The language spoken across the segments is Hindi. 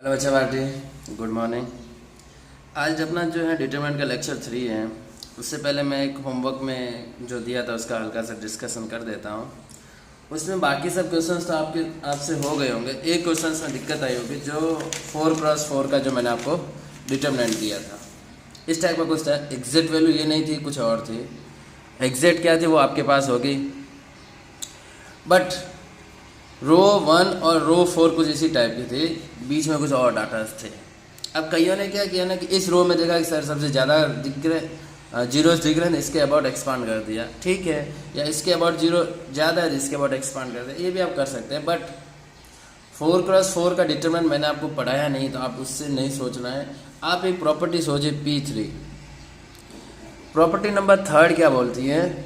हेलो बच्चा पार्टी, गुड मॉर्निंग। आज अपना जो है डिटरमिनेंट का लेक्चर 3 है। उससे पहले मैं एक होमवर्क में जो दिया था उसका हल्का सा डिस्कशन कर देता हूँ। उसमें बाकी सब क्वेश्चंस तो आपसे हो गए होंगे। एक क्वेश्चन में दिक्कत आई होगी, जो 4x4 का जो मैंने आपको डिटरमिनेंट दिया था, इस टाइप का कुछ था। एग्जैक्ट वैल्यू ये नहीं थी, कुछ और थी। एग्जैक्ट क्या थी वो आपके पास होगी, बट रो 1 और रो 4 कुछ इसी टाइप की थी, बीच में कुछ और डाटा थे। अब कईयों ने क्या किया ना कि इस रो में देखा कि सर सबसे ज़्यादा दिख रहे जीरोस दिख रहे हैं, इसके अबाउट एक्सपांड कर दिया, ठीक है। या इसके अबाउट जीरो ज़्यादा है, इसके अबाउट एक्सपांड कर दिया, ये भी आप कर सकते हैं। बट 4x4 का डिटरमिनेंट मैंने आपको पढ़ाया नहीं, तो आप उससे नहीं सोचना है। आप एक प्रॉपर्टी सोचिए P3। प्रॉपर्टी नंबर 3 क्या बोलती है?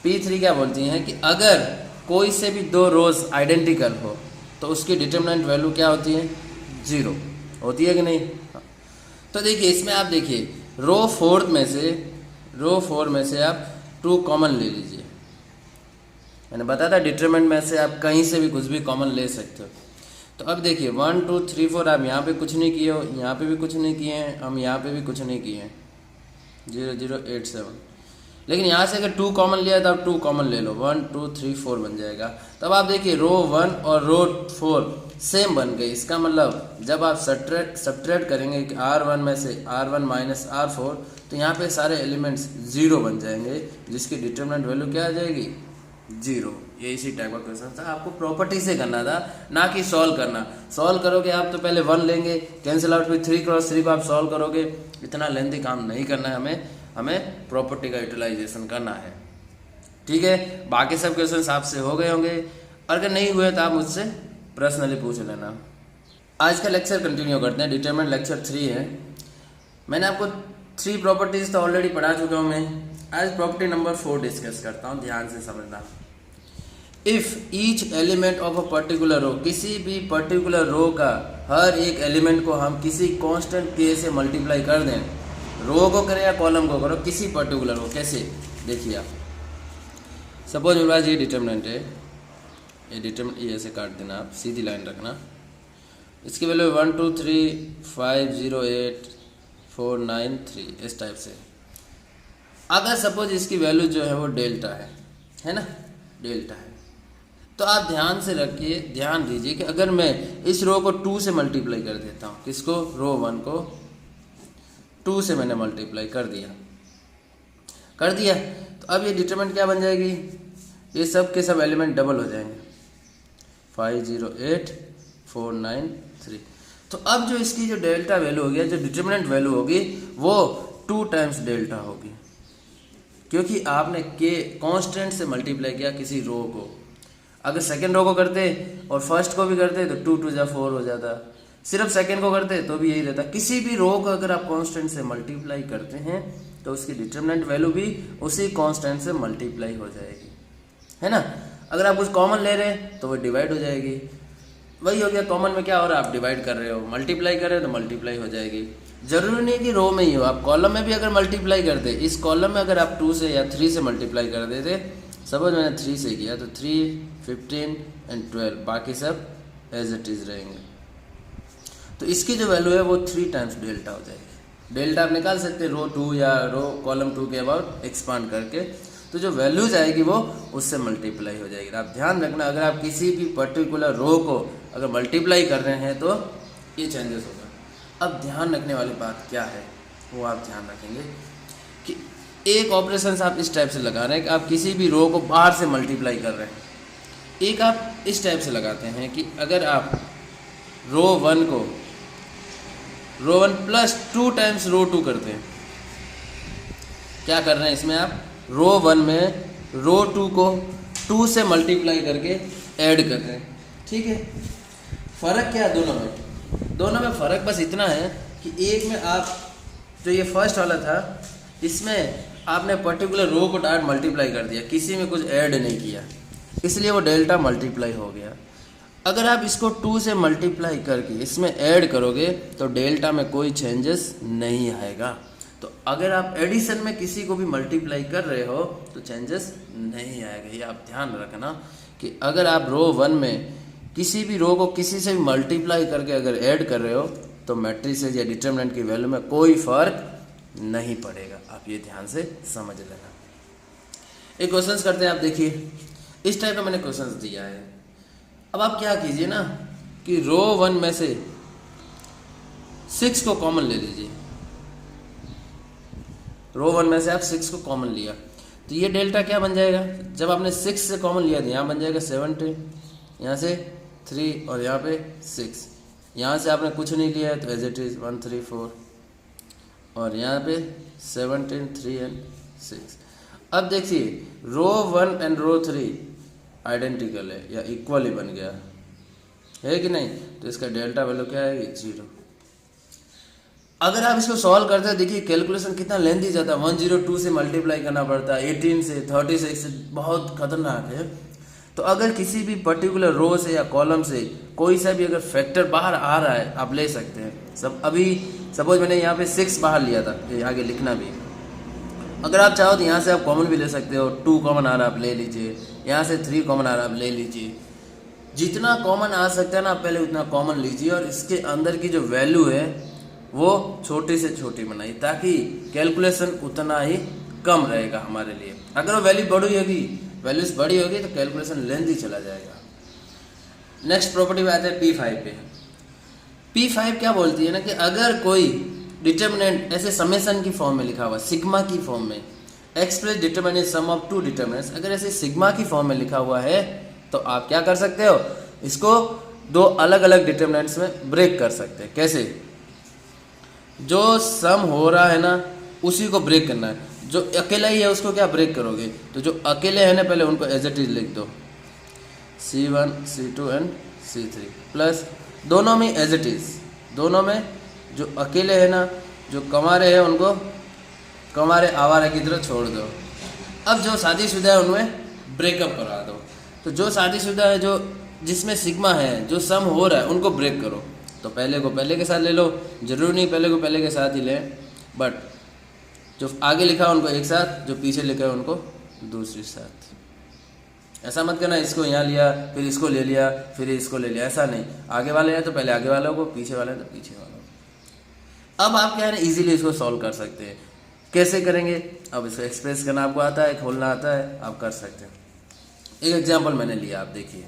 P3 क्या बोलती हैं कि अगर कोई से भी दो रोज आइडेंटिकल हो तो उसकी डिटरमिनेंट वैल्यू क्या होती है? 0 होती है कि नहीं? तो देखिए, इसमें आप देखिए रो 4 में से आप 2 कॉमन ले लीजिए। मैंने बताया था डिटरमिनेंट में से आप कहीं से भी कुछ भी कॉमन ले सकते हो। तो अब देखिए 1 2 3 4 आप यहाँ पे कुछ नहीं किए हो, यहाँ पे भी कुछ नहीं किए हैं, हम यहाँ पे भी कुछ नहीं किए हैं, 0 0 8 7। लेकिन यहाँ से अगर 2 कॉमन लिया तो आप 2 कॉमन ले लो, 1 2 3 4 बन जाएगा। तब आप देखिए रो 1 और रो 4 सेम बन गए। इसका मतलब जब आप सब्ट्रैक्ट करेंगे कि R1 में से R1 माइनस R4, तो यहाँ पे सारे एलिमेंट्स 0 बन जाएंगे, जिसकी डिटरमिनेंट वैल्यू क्या आ जाएगी? 0। ये इसी टाइप का क्वेश्चन था, आपको प्रॉपर्टी से करना था, ना कि सॉल्व करना। सॉल्व करोगे आप तो पहले 1 लेंगे, कैंसिल आउट, फिर 3x3 को आप सॉल्व करोगे। इतना लेंथी काम नहीं करना है हमें प्रॉपर्टी का यूटिलाइजेशन करना है, ठीक है। बाकी सब क्वेश्चन आपसे हो गए होंगे, और अगर नहीं हुए तो आप मुझसे पर्सनली पूछ लेना। आज का लेक्चर कंटिन्यू करते हैं। डिटरमिनेंट लेक्चर 3 है। मैंने आपको 3 प्रॉपर्टीज तो ऑलरेडी पढ़ा चुका हूँ मैं। आज प्रॉपर्टी नंबर 4 डिस्कस करता हूँ, ध्यान से समझना। If each element of a particular row, किसी भी पर्टिकुलर रो का हर एक एलिमेंट को हम किसी कांस्टेंट k से मल्टीप्लाई कर दें, रो को करें या कॉलम को करो, किसी पर्टिकुलर रो। कैसे? देखिए आप, सपोज मेरे पास ये डिटरमिनेंट है, ये डिटरमिनेंट ये ऐसे काट देना, आप सीधी लाइन रखना। इसकी वैल्यू 1 2 3 5 0 8 4 9 3 इस टाइप से। अगर सपोज इसकी वैल्यू जो है वो डेल्टा है ना, डेल्टा है, तो आप ध्यान से रखिए, ध्यान दीजिए कि अगर मैं इस रो को 2 से मल्टीप्लाई कर देता हूँ, किसको? रो 1 को 2 से मैंने मल्टीप्लाई कर दिया, तो अब ये डिटरमिनेंट क्या बन जाएगी? ये सब के सब एलिमेंट डबल हो जाएंगे, 5 0 8 4 9 3। तो अब जो इसकी जो डेल्टा वैल्यू होगी, जो डिटरमिनेंट वैल्यू होगी, वो 2 टाइम्स डेल्टा होगी, क्योंकि आपने के कांस्टेंट से मल्टीप्लाई किया किसी रो को। अगर सेकेंड रो को करते और फर्स्ट को भी करते तो 2 2 4 हो जाता। सिर्फ सेकेंड को करते तो भी यही रहता। किसी भी रो को अगर आप कांस्टेंट से मल्टीप्लाई करते हैं तो उसकी डिटरमिनेंट वैल्यू भी उसी कांस्टेंट से मल्टीप्लाई हो जाएगी, है ना। अगर आप कुछ कॉमन ले रहे हैं तो वो डिवाइड हो जाएगी। वही हो गया, कॉमन में क्या हो रहा है? आप डिवाइड कर रहे हो, मल्टीप्लाई कर रहे हो तो मल्टीप्लाई हो जाएगी। जरूरी नहीं कि रो में ही हो, आप कॉलम में भी अगर मल्टीप्लाई करते, इस कॉलम में अगर आप 2 से या 3 से मल्टीप्लाई कर देते, सपोज मैंने 3 से किया, तो 3 15 एंड 12, बाकी सब एज इट इज रहेंगे। तो इसकी जो वैल्यू है वो 3 टाइम्स डेल्टा हो जाएगी। डेल्टा आप निकाल सकते हैं रो 2 या रो कॉलम 2 के अबाउट एक्सपांड करके, तो जो वैल्यूज आएगी वो उससे मल्टीप्लाई हो जाएगी। आप ध्यान रखना, अगर आप किसी भी पर्टिकुलर रो को अगर मल्टीप्लाई कर रहे हैं तो ये चेंजेस होगा। अब ध्यान रखने वाली बात क्या है, वो आप ध्यान रखेंगे कि एक ऑपरेशन आप इस टाइप से लगा रहे हैं कि आप किसी भी रो को बाहर से मल्टीप्लाई कर रहे हैं। एक आप इस टाइप से लगाते हैं कि अगर आप रो 1 को रो 1 प्लस 2 टाइम्स रो 2 करते हैं, क्या कर रहे हैं इसमें? आप रो 1 में रो 2 को 2 से मल्टीप्लाई करके ऐड कर रहे हैं, ठीक है। फ़र्क क्या है दोनों में फ़र्क बस इतना है कि एक में आप जो ये फर्स्ट वाला था, इसमें आपने पर्टिकुलर रो को डायरेक्ट मल्टीप्लाई कर दिया, किसी में कुछ ऐड नहीं किया, इसलिए वो डेल्टा मल्टीप्लाई हो गया। अगर आप इसको 2 से मल्टीप्लाई करके इसमें ऐड करोगे तो डेल्टा में कोई चेंजेस नहीं आएगा। तो अगर आप एडिशन में किसी को भी मल्टीप्लाई कर रहे हो तो चेंजेस नहीं आएगा, ये आप ध्यान रखना कि अगर आप रो 1 में किसी भी रो को किसी से भी मल्टीप्लाई करके अगर ऐड कर रहे हो तो मैट्रिसेस या डिटरमिनेंट की वैल्यू में कोई फर्क नहीं पड़ेगा। आप ये ध्यान से समझ लेना। एक क्वेश्चंस करते हैं, आप देखिए इस टाइप का मैंने क्वेश्चंस दिया है। अब आप क्या कीजिए ना कि रो 1 में से 6 को कॉमन ले लीजिए। रो 1 में से आप 6 को कॉमन लिया तो ये डेल्टा क्या बन जाएगा, जब आपने 6 से कॉमन लिया तो यहाँ बन जाएगा 17, यहाँ से 3 और यहाँ पे 6। यहाँ से आपने कुछ नहीं लिया है तो एज इट इज़ 1 3 4 और यहाँ पे 17 3 एंड 6। अब देखिए रो 1 एंड रो 3 आइडेंटिकल है या इक्वली बन गया है कि नहीं, तो इसका डेल्टा वैल्यू क्या है 0। अगर आप इसको सॉल्व करते हैं, देखिए कैलकुलेशन कितना लेंथी जाता है, 102 से मल्टीप्लाई करना पड़ता है, 18 से 36 से, बहुत खतरनाक है। तो अगर किसी भी पर्टिकुलर रो से या कॉलम से कोई सा भी अगर फैक्टर बाहर आ रहा है आप ले सकते हैं। सब अभी सपोज मैंने यहाँ पे 6 बाहर लिया था, ये आगे लिखना भी, अगर आप चाहो तो यहाँ से आप कॉमन भी ले सकते हो, 2 कॉमन आ रहा है आप ले लीजिए, यहाँ से 3 कॉमन आ रहा है आप ले लीजिए। जितना कॉमन आ सकता है ना आप पहले उतना कॉमन लीजिए और इसके अंदर की जो वैल्यू है वो छोटी से छोटी बनाइए ताकि कैलकुलेशन उतना ही कम रहेगा हमारे लिए। अगर वो वैल्यू वैल्यूज बड़ी होगी तो कैलकुलेशन लेंथी चला जाएगा। नेक्स्ट प्रॉपर्टी में आते हैं P5 पे। P5 क्या बोलती है ना कि अगर कोई डिटर्मिनेंट ऐसे समेशन की फॉर्म में लिखा हुआ, सिग्मा की फॉर्म में, express determinant sum of 2 determinants, अगर ऐसे सिग्मा की फॉर्म में लिखा हुआ है तो आप क्या कर सकते हो, इसको 2 अलग अलग डिटर्मिनेंट्स में ब्रेक कर सकते हैं। कैसे, जो सम हो रहा है ना उसी को ब्रेक करना है, जो अकेला ही है उसको क्या ब्रेक करोगे, तो जो अकेले है ना पहले उनको एज इट इज लिख दो, C1 C2 and C3 plus दोनों में एज इट इज, दोनों में जो अकेले है ना, जो कमारे हैं उनको कमारे आवारा की तरह छोड़ दो। अब जो शादीशुदा है उनमें ब्रेकअप करा दो। तो जो शादीशुदा है, जो जिसमें सिग्मा है, जो सम हो रहा है, उनको ब्रेक करो। तो पहले को पहले के साथ ले लो, जरूरी नहीं पहले को पहले के साथ ही लें, बट जो आगे लिखा है उनको एक साथ, जो पीछे लिखा है उनको दूसरी साथ। ऐसा मत करना इसको यहाँ लिया फिर इसको ले लिया फिर इसको ले लिया, ऐसा नहीं। आगे वाले हैं तो पहले आगे वालों को, पीछे वाले हैं तो पीछे वालों को। अब आप क्या है ना इजीली इसको सॉल्व कर सकते हैं। कैसे करेंगे, अब इसको एक्सप्रेस करना आपको आता है, खोलना आता है, आप कर सकते हैं। एक एग्जाम्पल मैंने लिया, आप देखिए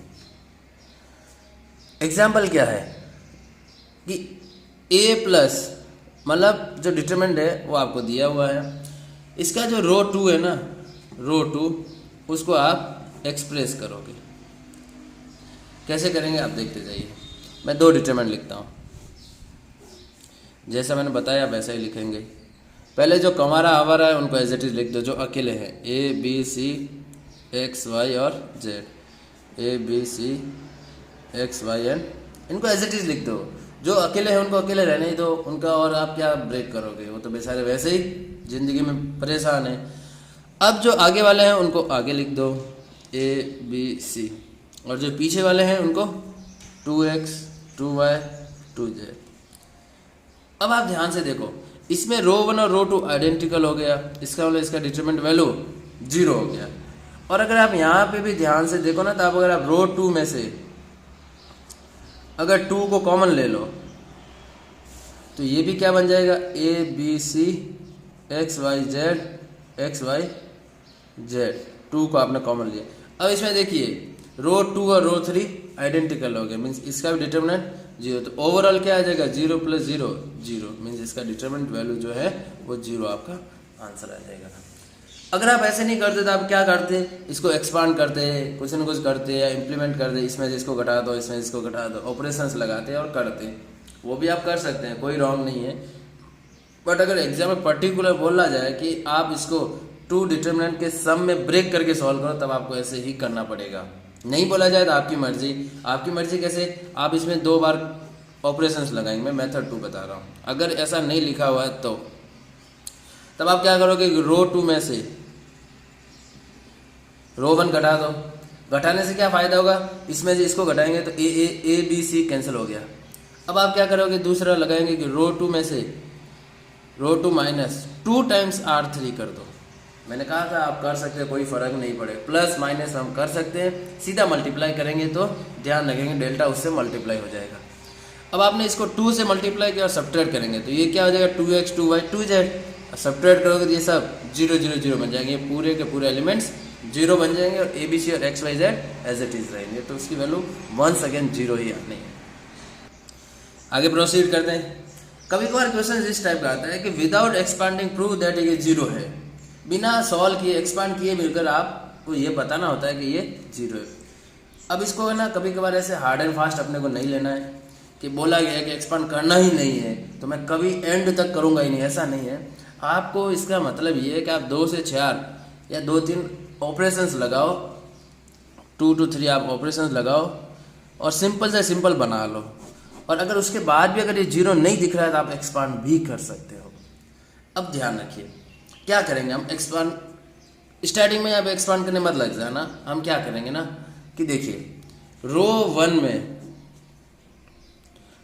एग्जाम्पल क्या है कि A प्लस मतलब जो डिटरमिनेंट है वो आपको दिया हुआ है, इसका जो रो 2 है ना, रो 2 उसको आप एक्सप्रेस करोगे। कैसे करेंगे आप देखते जाइए। मैं 2 डिटरमिनेंट लिखता हूँ, जैसा मैंने बताया वैसा ही लिखेंगे। पहले जो कमारा आवारा है उनको एज इट इज लिख दो, जो अकेले हैं A B C X Y और Z, A B C X Y and इनको एज इट इज लिख दो। जो अकेले हैं उनको अकेले रहने ही दो, उनका और आप क्या ब्रेक करोगे, वो तो बेचारे वैसे ही ज़िंदगी में परेशान हैं। अब जो आगे वाले हैं उनको आगे लिख दो A B C, और जो पीछे वाले हैं उनको 2X 2Y 2Z। अब आप ध्यान से देखो, इसमें रो 1 और रो 2 आइडेंटिकल हो गया, इसका मतलब इसका डिटरमिनेंट वैल्यू 0 हो गया। और अगर आप यहाँ पे भी ध्यान से देखो ना, तो आप अगर आप रो 2 में से अगर 2 को कॉमन ले लो तो ये भी क्या बन जाएगा, A B C X Y Z X Y Z, 2 को आपने कॉमन लिया। अब इसमें देखिए रो 2 और रो 3 आइडेंटिकल हो गए, मीन्स इसका भी डिटरमिनेंट 0, तो ओवरऑल क्या आ जाएगा 0 + 0 0, मीन्स इसका डिटरमिनेंट वैल्यू जो है वो 0 आपका आंसर आ जाएगा। अगर आप ऐसे नहीं करते तो आप क्या करते, इसको एक्सपांड करते, कुछ न कुछ करते या इम्प्लीमेंट करते, इसमें इसको घटा दो इसमें इसको घटा दो, ऑपरेशंस लगाते और करते, वो भी आप कर सकते हैं, कोई रॉन्ग नहीं है। बट अगर एग्जाम में पर्टिकुलर बोला जाए कि आप इसको 2 डिटरमिनेंट के सम में ब्रेक करके सॉल्व करो, तब आपको ऐसे ही करना पड़ेगा। नहीं बोला जाए तो आपकी मर्जी। आपकी मर्जी कैसे, आप इसमें 2 बार ऑपरेशंस लगाएंगे, मैं मेथड 2 बता रहा हूँ। अगर ऐसा नहीं लिखा हुआ है तो तब आप क्या करोगे, रो 2 में से रो 1 घटा दो। घटाने से क्या फ़ायदा होगा, इसमें से इसको घटाएंगे तो A B C कैंसिल हो गया। अब आप क्या करोगे, दूसरा लगाएंगे कि रो 2 में से रो 2 - 2 टाइम्स R3 कर दो, मैंने कहा था आप कर सकते हैं, कोई फ़र्क नहीं पड़े, प्लस माइनस हम कर सकते हैं, सीधा मल्टीप्लाई करेंगे तो ध्यान रखेंगे डेल्टा उससे मल्टीप्लाई हो जाएगा। अब आपने इसको 2 से मल्टीप्लाई किया और सब्ट्रैक्ट करेंगे तो ये क्या हो जाएगा 2x 2y 2z, सब्ट्रैक्ट करोगे तो ये सब 0 0 0 बन जाएंगे, ये पूरे के पूरे एलिमेंट्स 0 बन जाएंगे और ABC और XYZ एज इट इज़ रहेंगे, तो उसकी वैल्यू वंस अगेन 0 ही आनी है। आगे प्रोसीड करते हैं। कभी कभार क्वेश्चन इस टाइप का आता है कि विदाउट एक्सपांडिंग प्रूव दैट ये 0 है, बिना सॉल्व किए एक्सपांड किए मिलकर आपको ये बताना होता है कि ये 0 है। अब इसको है ना कभी कभार ऐसे हार्ड एंड फास्ट अपने को नहीं लेना है कि बोला गया है कि एक्सपांड करना ही नहीं है तो मैं कभी एंड तक करूँगा ही नहीं, ऐसा नहीं है। आपको इसका मतलब ये है कि आप 2 से 4 या 2-3 ऑपरेशंस लगाओ, 2 to 3 आप ऑपरेशंस लगाओ और सिंपल से सिंपल बना लो, और अगर उसके बाद भी अगर ये 0 नहीं दिख रहा है तो आप एक्सपांड भी कर सकते हो। अब ध्यान रखिए क्या करेंगे हम, एक्सपांड स्टार्टिंग में आप एक्सपांड करने मत लग जाना, हम क्या करेंगे ना कि देखिए रो 1 में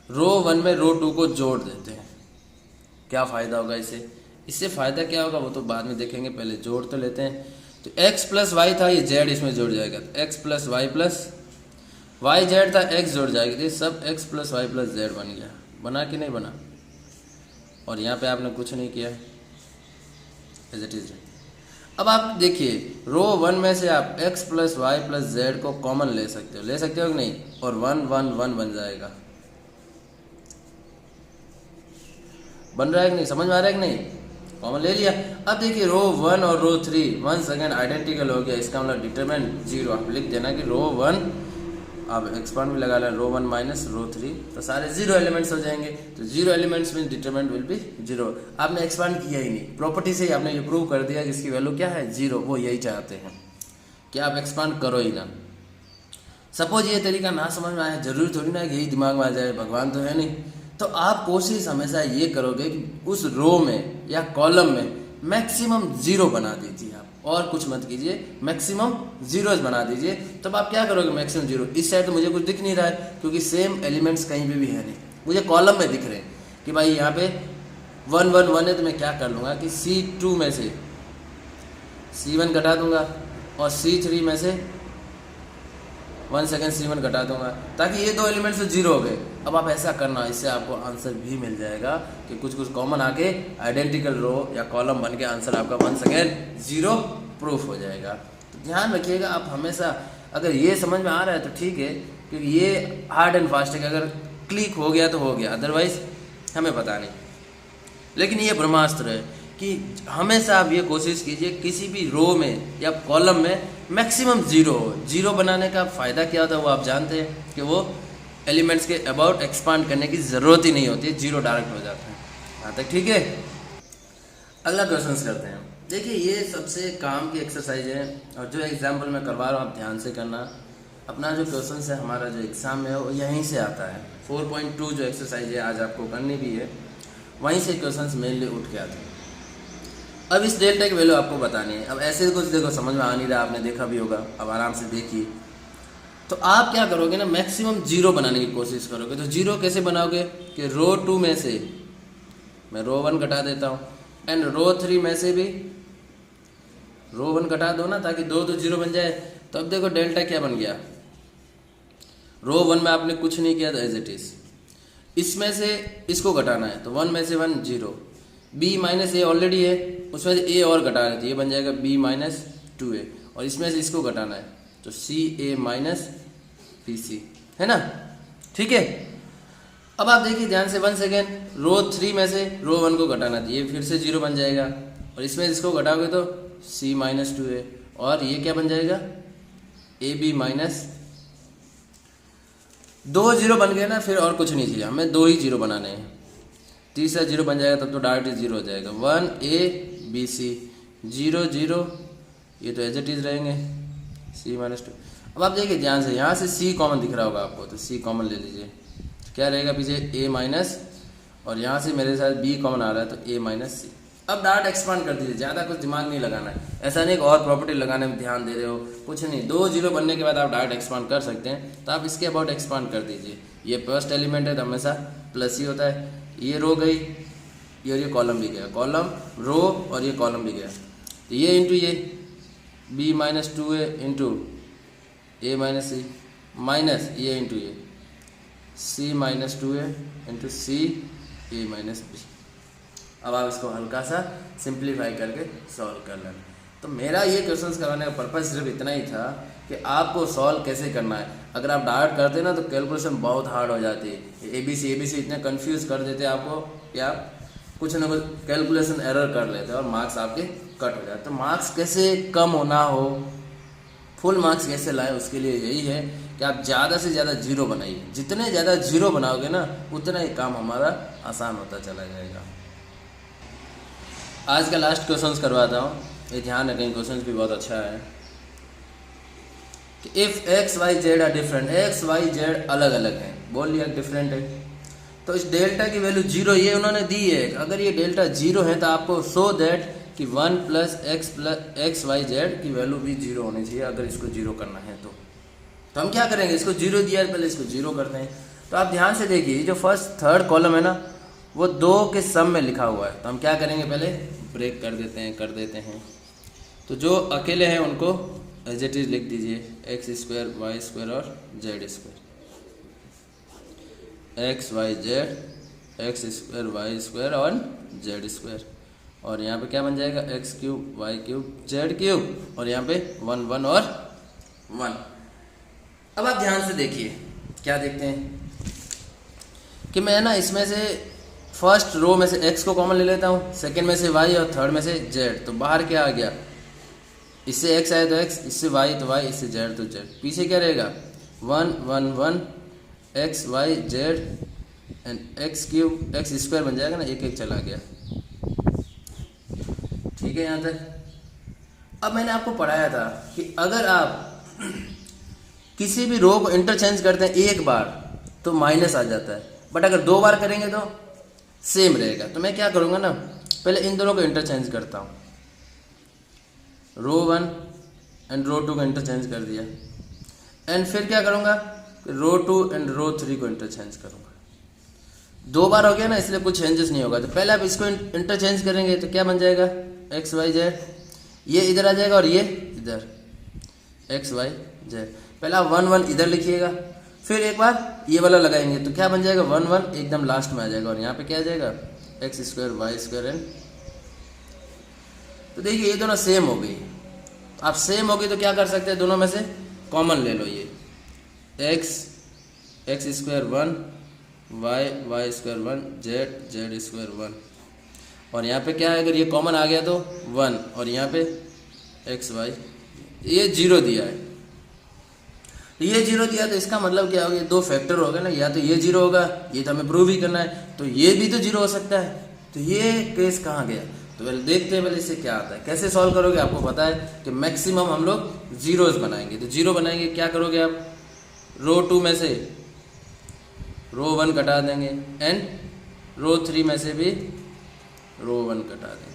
रो 2 को जोड़ देते हैं। क्या फ़ायदा होगा इससे फ़ायदा क्या होगा वो तो बाद में देखेंगे, पहले जोड़ तो लेते हैं। तो x प्लस वाई था, ये z इसमें जुड़ जाएगा, तो x plus y plus y z था, x जुड़ जाएगा, ये सब x plus y plus z बन गया। बना कि नहीं बना? और यहाँ पे आपने कुछ नहीं किया, एज इट इज। अब आप देखिए रो 1 में से आप x plus y plus z को कॉमन ले सकते हो कि नहीं, और 1 1 1 बन जाएगा। बन रहा है कि नहीं, समझ में आ रहा है कि नहीं? कॉमन ले लिया। अब देखिए रो 1 और रो 3 वंस अगेन आइडेंटिकल हो गया, इसका मतलब डिटरमिनेंट 0। आप लिख देना कि रो 1 आप एक्सपांड भी लगा लें, रो 1 माइनस रो 3, तो सारे 0 एलिमेंट्स हो जाएंगे। तो 0 एलिमेंट्स में डिटरमिनेंट विल बी 0। आपने एक्सपांड किया ही नहीं, प्रॉपर्टी से ही आपने ये प्रूव कर दिया कि इसकी वैल्यू क्या है 0। वो यही चाहते हैं कि आप एक्सपांड करो ही ना। सपोज ये तरीका ना समझ में आया, जरूरी थोड़ी ना यही दिमाग में आ जाए, भगवान तो है नहीं। तो आप कोशिश हमेशा ये करोगे कि उस रो में या कॉलम में मैक्सिमम 0 बना दीजिए आप, और कुछ मत कीजिए, मैक्सिमम 0 बना दीजिए। तब आप क्या करोगे मैक्सिमम 0। इस साइड तो मुझे कुछ दिख नहीं रहा है क्योंकि सेम एलिमेंट्स कहीं पे भी है नहीं, मुझे कॉलम में दिख रहे हैं कि भाई यहाँ पे 1 1 1 है, तो मैं क्या कर लूँगा कि C2 में से C1 घटा दूंगा और C3 में से 1 सेकेंड C1 घटा दूंगा, ताकि ये 2 एलिमेंट्स 0 हो गए। अब आप ऐसा करना, इससे आपको आंसर भी मिल जाएगा कि कुछ कुछ कॉमन आके आइडेंटिकल रो या कॉलम बन के आंसर आपका 1 सेकेंड 0 प्रूफ हो जाएगा। तो ध्यान रखिएगा आप हमेशा, अगर ये समझ में आ रहा है तो ठीक है, क्योंकि ये हार्ड एंड फास्ट है कि अगर क्लिक हो गया तो हो गया, अदरवाइज हमें पता नहीं। लेकिन ये ब्रह्मास्त्र है कि हमेशा आप ये कोशिश कीजिए किसी भी रो में या कॉलम में मैक्सिमम 0 हो। 0 बनाने का फ़ायदा क्या होता है वो आप जानते हैं कि वो एलिमेंट्स के अबाउट एक्सपांड करने की ज़रूरत ही नहीं होती है, 0 डायरेक्ट हो जाता है। यहाँ तक ठीक है। अगला क्वेश्चन करते हैं। देखिए ये सबसे काम की एक्सरसाइज है और जो एग्जाम्पल मैं करवा रहा हूँ आप ध्यान से करना। अपना जो क्वेश्चन है हमारा जो एग्ज़ाम में है वो यहीं से आता है। 4.2 जो एक्सरसाइज है आज आपको करनी भी है, वहीं से क्वेश्चंस मेनली उठ के आते हैं। अब इस डेल्टा की वैल्यू आपको बतानी है। अब ऐसे कुछ देखो समझ में आ नहीं रहा, आपने देखा भी होगा, अब आराम से देखिए। तो आप क्या करोगे ना, मैक्सिमम 0 बनाने की कोशिश करोगे। तो 0 कैसे बनाओगे कि रो 2 में से मैं रो 1 घटा देता हूँ एंड रो 3 में से भी रो 1 घटा दो ना, ताकि 2 तो 0 बन जाए। तो अब देखो डेल्टा क्या बन गया, रो 1 में आपने कुछ नहीं किया तो एज इट इज, इसमें से इसको घटाना है तो 1 में से 1 0, b माइनस ए ऑलरेडी है, उसमें से a और घटाना है तो ये बन जाएगा b माइनस 2a, और इसमें से इसको घटाना है तो ca माइनस bc, है ना। ठीक है। अब आप देखिए ध्यान से 1 सेकेंड, रो 3 में से रो 1 को घटाना है, ये फिर से 0 बन जाएगा, और इसमें इसको घटाओगे तो c माइनस 2a, और ये क्या बन जाएगा ab माइनस 2 0 बन गए ना, फिर और कुछ नहीं चाहिए हमें, 2 ही 0 बनाने हैं। तीसरा 0 बन जाएगा तब तो डायरेक्ट 0 हो जाएगा। 1a bc 0 0, ये तो एज इट इज रहेंगे, c माइनस 2। अब आप देखिए ध्यान से, यहाँ से c कॉमन दिख रहा होगा आपको, तो c कॉमन ले लीजिए, क्या रहेगा पीछे a माइनस, और यहाँ से मेरे साथ b कॉमन आ रहा है तो a माइनस c। अब डायरेक्ट एक्सपांड कर दीजिए, ज़्यादा कुछ दिमाग नहीं लगाना है। ऐसा नहीं कि और प्रॉपर्टी लगाने में ध्यान दे रहे हो, कुछ नहीं। 2 0 बनने के बाद आप डायरेक्ट एक्सपांड कर सकते हैं, तो आप इसके अबाउट एक्सपांड कर दीजिए। ये फर्स्ट एलिमेंट है तो हमेशा प्लस ही होता है, ये रो गई, ये कॉलम भी गया, कॉलम रो और ये कॉलम भी गया। तो ये इंटू ये b minus 2a into a minus c minus ये इंटू ये c minus 2a into c a minus b. अब आप इसको हल्का सा सिंप्लीफाई करके सॉल्व कर लेना। तो मेरा ये क्वेश्चंस करवाने का पर्पज़ सिर्फ इतना ही था कि आपको सॉल्व कैसे करना है। अगर आप डायरेक्ट करते ना तो कैलकुलेशन बहुत हार्ड हो जाती है। ए बी सी इतने कंफ्यूज कर देते हैं आपको कि आप कुछ ना कुछ कैलकुलेशन एरर कर लेते हैं और मार्क्स आपके कट हो जाते। तो मार्क्स कैसे कम होना हो, फुल मार्क्स कैसे लाए, उसके लिए यही है कि आप ज़्यादा से ज़्यादा जीरो बनाइए। जितने ज़्यादा जीरो बनाओगे ना उतना ही काम हमारा आसान होता चला जाएगा। आज का लास्ट क्वेश्चन करवाता हूँ, ये ध्यान रखें, क्वेश्चन भी बहुत अच्छा है कि if x y z are different, x y z अलग अलग हैं, बोल लिया डिफरेंट है, तो इस डेल्टा की वैल्यू जीरो ये उन्होंने दी है। अगर ये डेल्टा जीरो है तो आपको शो दैट कि 1 प्लस एक्स वाई जेड की वैल्यू भी जीरो होनी चाहिए। अगर इसको जीरो करना है तो हम क्या करेंगे, इसको जीरो दिया है, पहले इसको जीरो करते हैं। तो आप ध्यान से देखिए, जो फर्स्ट थर्ड कॉलम है ना वो 2 के सम में लिखा हुआ है। तो हम क्या करेंगे, पहले ब्रेक कर देते हैं। तो जो अकेले हैं उनको एज इट इज लिख दीजिए, एक्स स्क्वायर वाई स्क्वायर और z square, x y z, x square y square और जेड स्क्वायर। और यहाँ पे क्या बन जाएगा, x cube y cube z cube, और यहाँ पे 1 1 और 1। अब आप ध्यान से देखिए, क्या देखते हैं कि मैं ना इसमें से फर्स्ट रो में से x को कॉमन ले लेता हूँ, सेकंड में से y और थर्ड में से z। तो बाहर क्या आ गया, इससे x आया तो x, इससे y तो y, इससे z तो z। पीछे क्या रहेगा, 1 1 1 x y z and x cube x square बन जाएगा ना, एक एक चला गया। ठीक है यहाँ तक। अब मैंने आपको पढ़ाया था कि अगर आप किसी भी रो को इंटरचेंज करते हैं एक बार तो माइनस आ जाता है, बट अगर 2 बार करेंगे तो सेम रहेगा। तो मैं क्या करूँगा ना, पहले इन दोनों को इंटरचेंज करता हूँ, रो 1 एंड रो 2 को इंटरचेंज कर दिया, एंड फिर क्या करूँगा, रो 2 एंड रो 3 को इंटरचेंज करूँगा। 2 बार हो गया ना, इसलिए कुछ चेंजेस नहीं होगा। तो पहले आप इसको इंटरचेंज करेंगे तो क्या बन जाएगा, एक्स वाई जेड, ये इधर आ जाएगा और ये इधर, एक्स वाई जेड। पहले आप 1 1 इधर लिखिएगा, फिर एक बार ये वाला लगाएंगे तो क्या बन जाएगा, 1 1 एकदम लास्ट में आ जाएगा, और यहाँ पे क्या आ जाएगा, x square y square and. तो देखिए ये दोनों सेम हो गई। आप सेम हो गई तो क्या कर सकते हैं, दोनों में से कॉमन ले लो, ये x square 1 y square 1 z square 1, और यहाँ पे क्या है, अगर ये कॉमन आ गया तो 1, और यहाँ पे एक्स वाई, ये 0 दिया है। ये 0 दिया तो इसका मतलब क्या हो गया, 2 फैक्टर हो गए ना, या तो ये 0 होगा, ये तो हमें प्रूव ही करना है, तो ये भी तो 0 हो सकता है। तो ये केस कहाँ गया, तो पहले देखते हैं पहले इससे क्या आता है। कैसे सॉल्व करोगे, आपको पता है कि मैक्सिमम हम लोग जीरोज बनाएंगे। तो 0 बनाएंगे, क्या करोगे आप, रो 2 में से रो 1 कटा देंगे, एंड रो 3 में से भी रो 1 कटा देंगे।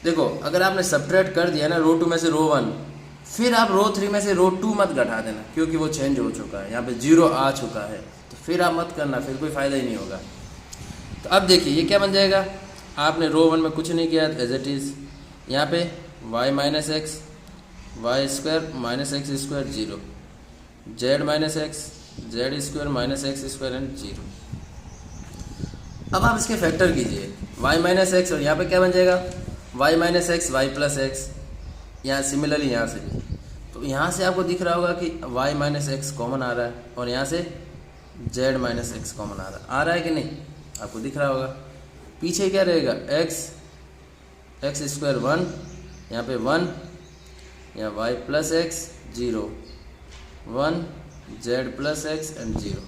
देखो अगर आपने सब्ट्रैक्ट कर दिया ना, रो 2 में से रो 1, फिर आप रो 3 में से रो 2 मत घटा देना, क्योंकि वो चेंज हो चुका है, यहाँ पे 0 आ चुका है, तो फिर आप मत करना, फिर कोई फ़ायदा ही नहीं होगा। तो अब देखिए ये क्या बन जाएगा, आपने रो 1 में कुछ नहीं किया एज इट इज़, यहाँ पे y minus x y square minus x square 0, z minus x z square minus x square and 0। अब आप इसके फैक्टर कीजिए, y माइनस एक्स, और यहाँ पे क्या बन जाएगा, y minus x y plus x, यहाँ सिमिलरली यहाँ से भी। तो यहाँ से आपको दिख रहा होगा कि y माइनस एक्स कॉमन आ रहा है, और यहाँ से z माइनस एक्स कॉमन आ रहा है कि नहीं, आपको दिख रहा होगा। पीछे क्या रहेगा, एक्स स्क्वायर 1, यहाँ पे 1, यहाँ y plus x 0 1 z plus x and 0।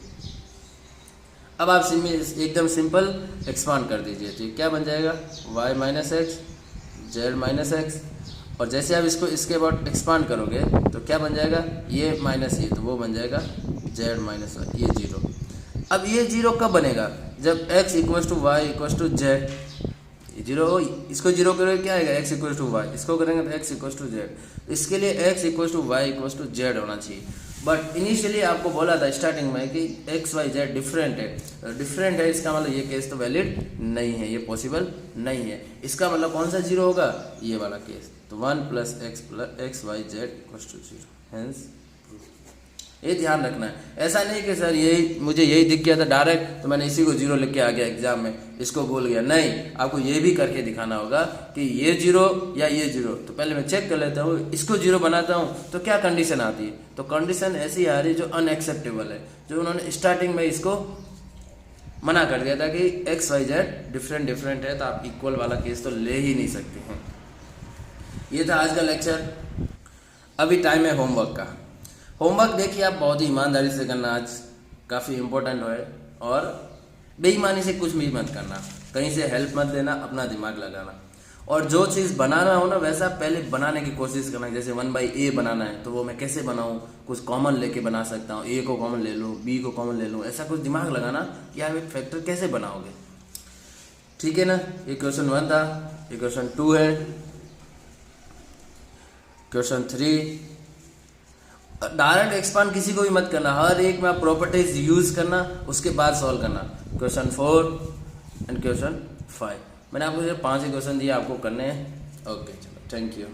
अब आप एकदम सिंपल एक्सपांड कर दीजिए, तो क्या बन जाएगा, y minus x Z minus x, और जैसे आप इसको इसके बाद एक्सपांड करोगे तो क्या बन जाएगा, ये माइनस ये, तो वो बन जाएगा जेड माइनस वाई, ये 0। अब ये 0 कब बनेगा, जब x equal to y equal to z, 0, इसको 0 करोगे क्या आएगा, x इक्वल टू वाई, इसको करेंगे तो x इक्वल टू जेड। इसके लिए x equal to y equal to z होना चाहिए। बट इनिशियली आपको बोला था स्टार्टिंग में कि एक्स वाई जेड डिफरेंट है, इसका मतलब ये केस तो वैलिड नहीं है, ये पॉसिबल नहीं है। इसका मतलब कौन सा जीरो होगा, ये वाला केस। तो 1 + x y z = 0, हेंस ये ध्यान रखना है। ऐसा नहीं कि सर यही मुझे यही दिख गया था डायरेक्ट तो मैंने इसी को जीरो लिख के आ गया एग्जाम में, इसको भूल गया। नहीं, आपको ये भी करके दिखाना होगा कि ये जीरो या ये जीरो। तो पहले मैं चेक कर लेता हूँ, इसको जीरो बनाता हूँ तो क्या कंडीशन आती है। तो कंडीशन ऐसी आ रही जो अनएक्सेप्टेबल है, जो उन्होंने स्टार्टिंग में इसको मना कर दिया था कि एक्स वाई जेड डिफरेंट है, तो आप इक्वल वाला केस तो ले ही नहीं सकते हैं। ये था आज का लेक्चर। अभी टाइम है होमवर्क का। होमवर्क देखिए आप बहुत ही ईमानदारी से करना, आज काफ़ी इम्पोर्टेंट है, और बेईमानी से कुछ भी मत करना, कहीं से हेल्प मत लेना, अपना दिमाग लगाना। और जो चीज़ बनाना हो ना वैसा पहले बनाने की कोशिश करना। जैसे 1/a बनाना है तो वो मैं कैसे बनाऊँ, कुछ कॉमन लेके बना सकता हूँ, a को कॉमन ले लूँ, b को कॉमन ले लूँ, ऐसा कुछ दिमाग लगाना कि आप एक फैक्टर कैसे बनाओगे। ठीक है ना। ये क्वेश्चन 1 था, ये क्वेश्चन 2 है, क्वेश्चन 3। डायरेक्ट एक्सपांड किसी को भी मत करना, हर एक में आप प्रॉपर्टीज यूज करना, उसके बाद सॉल्व करना। क्वेश्चन 4 एंड क्वेश्चन 5 मैंने आपको सिर्फ 5 ही क्वेश्चन दिए, आपको करने हैं। ओके, चलो, थैंक यू।